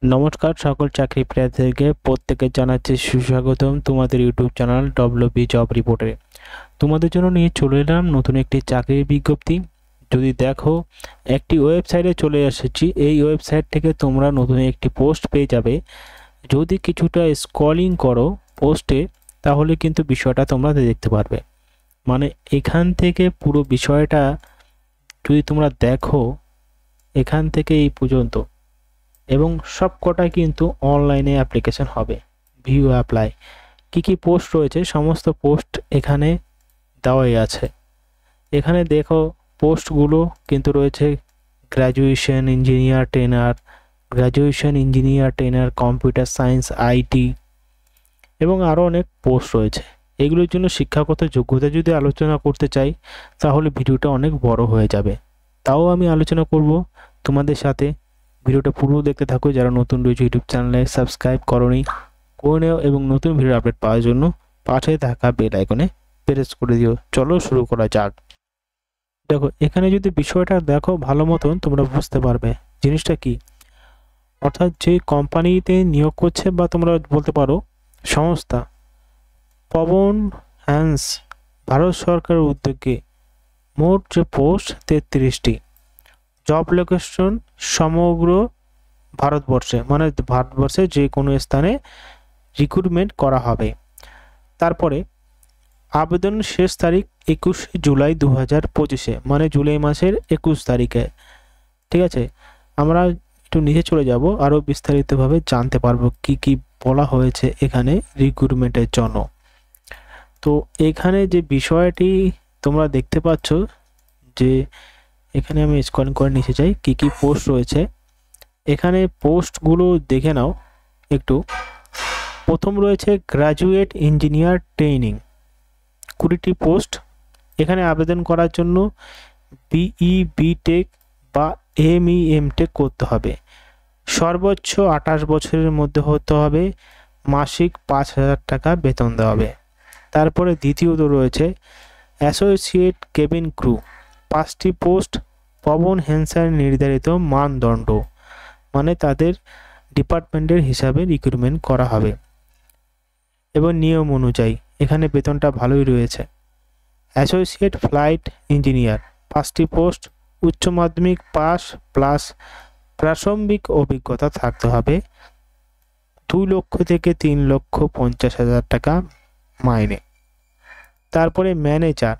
নমস্কার সকল চাকরি প্রার্থীদেরকে প্রত্যেকে জানাচ্ছি সুস্বাগতম তোমাদের ইউটিউব চ্যানেল ডব্লিউবি জব রিপোর্টে। তোমাদের জন্য নিয়ে চলে এলাম নতুন একটি চাকরির বিজ্ঞপ্তি। যদি দেখো একটি ওয়েবসাইটে চলে এসেছি, এই ওয়েবসাইট থেকে তোমরা নতুন একটি পোস্ট পেয়ে যাবে। যদি কিছুটা স্ক্রলিং করো পোস্টে তাহলে কিন্তু বিষয়টা তোমরা দেখতে পারবে। মানে এখান থেকে পুরো বিষয়টা যদি তোমরা দেখো এখান থেকে এই পর্যন্ত, এবং সব কটাই কিন্তু অনলাইনে অ্যাপ্লিকেশন হবে। ভিউ অ্যাপ্লাই কি কি পোস্ট রয়েছে সমস্ত পোস্ট এখানে দেওয়াই আছে। এখানে দেখো পোস্টগুলো কিন্তু রয়েছে graduation engineer trainer, computer science, IT এবং আরও অনেক পোস্ট রয়েছে। এগুলোর জন্য শিক্ষাগত যোগ্যতা যদি আলোচনা করতে চাই তাহলে ভিডিওটা অনেক বড় হয়ে যাবে, তাও আমি আলোচনা করব তোমাদের সাথে। ভিডিওটা পুরো দেখতে থাকো। যারা নতুন রয়েছে ইউটিউব চ্যানেলে সাবস্ক্রাইব করোনি করে নেও এবং নতুন ভিডিও আপডেট পাওয়ার জন্য পাশে থাকা বেল আইকনে প্রেস করে দিও। চলো শুরু করা যাক। দেখো এখানে যদি বিষয়টা দেখো ভালো মতন তোমরা বুঝতে পারবে জিনিসটা কি। অর্থাৎ যে কোম্পানিতে নিয়োগ করছে বা তোমরা বলতে পারো সংস্থা, পবন হ্যান্স ভারত সরকারের উদ্যোগে মোট যে পোস্ট 33টি, জব লোকেশন সমগ্র ভারতবর্ষে, মানে ভারতবর্ষে যে কোনো স্থানে রিক্রুটমেন্ট করা হবে। তারপরে আবেদন শেষ তারিখ 21 জুলাই 2025, মানে জুলাই মাসের 21 তারিখে। ঠিক আছে, আমরা একটু নিচে চলে যাব, আরও বিস্তারিতভাবে জানতে পারবো কি কি বলা হয়েছে এখানে রিক্রুটমেন্টের জন্য। তো এখানে যে বিষয়টি তোমরা দেখতে পাচ্ছ যে এখানে আমি স্ক্রলিং করে নিচে যাই, কি কি পোস্ট রয়েছে এখানে পোস্টগুলো দেখে নাও একটু। প্রথম রয়েছে গ্র্যাজুয়েট ইঞ্জিনিয়ার ট্রেনিং, 20টি পোস্ট। এখানে আবেদন করার জন্য বিই বিটেক বা এমই এমটেক করতে হবে। সর্বোচ্চ 28 বছরের মধ্যে হতে হবে। মাসিক 5,000 টাকা বেতন দেওয়া হবে। তারপরে দ্বিতীয়ত রয়েছে অ্যাসোসিয়েট কেবিন ক্রু, 5টি পোস্ট। পবন হ্যান্সের নির্ধারিত মানদণ্ড, মানে তাদের ডিপার্টমেন্টের হিসাবে রিক্রুটমেন্ট করা হবে এবং নিয়ম অনুযায়ী এখানে বেতনটা ভালোই রয়েছে। অ্যাসোসিয়েট ফ্লাইট ইঞ্জিনিয়ার, 5টি পোস্ট। উচ্চ মাধ্যমিক পাস প্লাস প্রাসঙ্গিক অভিজ্ঞতা থাকতে হবে। 2 লক্ষ থেকে 3,50,000 টাকা মাইনে। তারপরে ম্যানেজার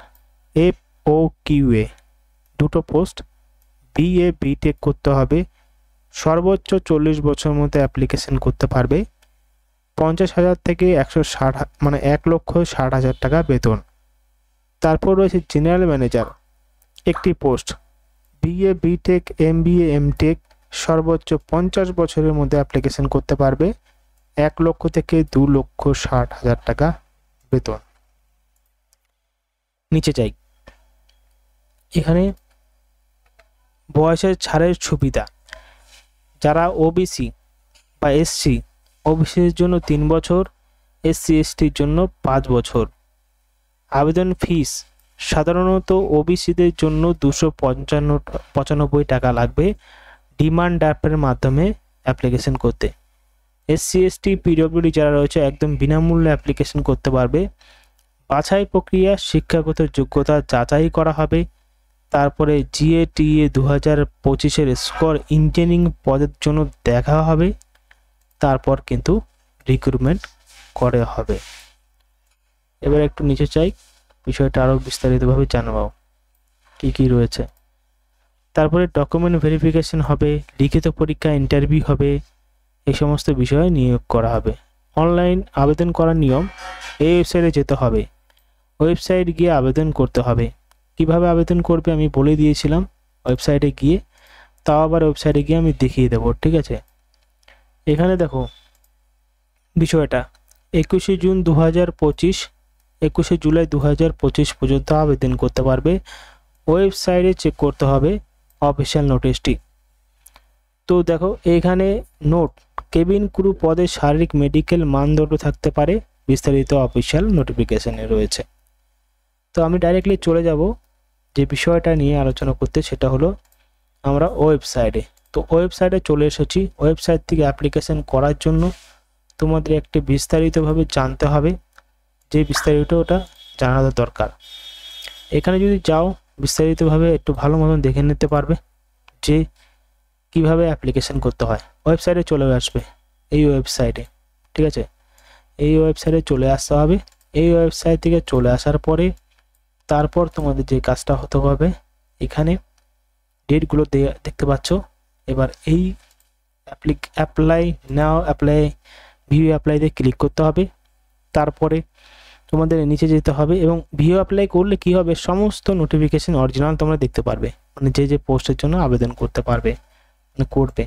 FOQA, 2টো পোস্ট। বিএ বিটেক করতে হবে। সর্বোচ্চ 40 বছরের মধ্যে অ্যাপ্লিকেশন করতে পারবে। 50,000 থেকে 160, মানে 1,60,000 টাকা বেতন। তারপর রয়েছে জেনারেল ম্যানেজার, 1টি post. BA BTech MBA MTech, সর্বোচ্চ 50 বছরের মধ্যে অ্যাপ্লিকেশন করতে পারবে। 1 লক্ষ থেকে 2,60,000 টাকা বেতন। নিচে যাই, এখানে বয়সের ছাড়ের সুবিধা। যারা ওবিসি বা এসসি, ওবিসির জন্য 3 বছর, এসসি এসটির জন্য 5 বছর। আবেদন ফিস সাধারণত ওবিসিদের জন্য 295 টাকা লাগবে ডিমান্ড ড্রাফটের মাধ্যমে অ্যাপ্লিকেশন করতে। এসসি এসটি পিডব্লিউডি যারা রয়েছে একদম বিনামূল্যে অ্যাপ্লিকেশন করতে পারবে। বাছাই প্রক্রিয়া শিক্ষাগত যোগ্যতা যাচাই করা হবে। তারপরে জিএটিএ 2025-এর স্কোর ইঞ্জিনিয়ারিং পদের জন্য দেখা হবে। তারপর কিন্তু রিক্রুটমেন্ট করা হবে। এবার একটু নিচে চাই, বিষয়টা আরও বিস্তারিতভাবে জানাবো কী কী রয়েছে। তারপরে ডকুমেন্ট ভেরিফিকেশন হবে, লিখিত পরীক্ষা ইন্টারভিউ হবে, এই সমস্ত বিষয়ে নিয়োগ করা হবে। অনলাইন আবেদন করার নিয়ম, এই ওয়েবসাইটে যেতে হবে, ওয়েবসাইট গিয়ে আবেদন করতে হবে। কিভাবে আবেদন করবে আমি বলে দিয়েছিলাম ওয়েবসাইটে গিয়ে, তাও আবার ওয়েবসাইটে গিয়ে আমি দেখিয়ে দেবো। ঠিক আছে, এখানে দেখো বিষয়টা 21 জুন 2025, 21 জুলাই 2025 পর্যন্ত আবেদন করতে পারবে। ওয়েবসাইটে চেক করতে হবে অফিসিয়াল নোটিশটি। তো দেখো এখানে নোট, কেবিন ক্রু পদে শারীরিক মেডিকেল মানদণ্ড থাকতে পারে, বিস্তারিত অফিসিয়াল নোটিফিকেশনে রয়েছে। তো আমি ডাইরেক্টলি চলে যাব যে বিষয়টা নিয়ে আলোচনা করতে, সেটা হলো আমরা ওয়েবসাইটে। তো ওয়েবসাইটে চলে এসেছি। ওয়েবসাইট থেকে অ্যাপ্লিকেশন করার জন্য তোমাদের একটি বিস্তারিতভাবে জানতে হবে, যে বিস্তারিত ওটা জানা দরকার। এখানে যদি যাও বিস্তারিতভাবে একটু ভালো মতন দেখে নিতে পারবে যে কিভাবে অ্যাপ্লিকেশন করতে হয়। ওয়েবসাইটে চলে আসবে, এই ওয়েবসাইটে, ঠিক আছে। এই ওয়েবসাইটে চলে আসতে হবে। এই ওয়েবসাইট থেকে চলে আসার পরে তারপর তোমাদের যে কাজটা হতে হবে, এখানে ডেটগুলো দেখতে পাচ্ছ। এবার এই অ্যাপ্লাই নাও, অ্যাপ্লাই ভিউ অ্যাপ্লাইতে ক্লিক করতে হবে। তারপরে তোমাদের নিচে যেতে হবে এবং ভিউ অ্যাপ্লাই করলে কি হবে, সমস্ত নোটিফিকেশন অরিজিনাল তোমরা দেখতে পারবে, মানে যে পোস্টের জন্য আবেদন করতে পারবে, মানে করবে।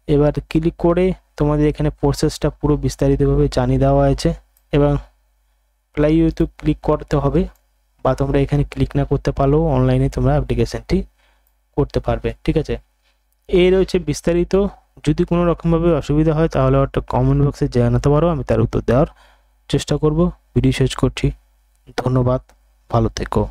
এবার ক্লিক করে তোমাদের এখানে প্রসেসটা পুরো বিস্তারিতভাবে জানিয়ে দেওয়া হয়েছে এবং অ্যাপ্লাই ইউতে ক্লিক করতে হবে, বা তোমরা এখানে ক্লিক না করতে পারলেও অনলাইনে তোমরা অ্যাপ্লিকেশনটি করতে পারবে, ঠিক আছে। এই রয়েছে বিস্তারিত। যদি কোনো রকমভাবে অসুবিধা হয় তাহলে একটা কমেন্ট বক্সে জানাতে পারো, আমি তার উত্তর দেওয়ার চেষ্টা করব। ভিডিও শেষ করছি, ধন্যবাদ, ভালো থেকো।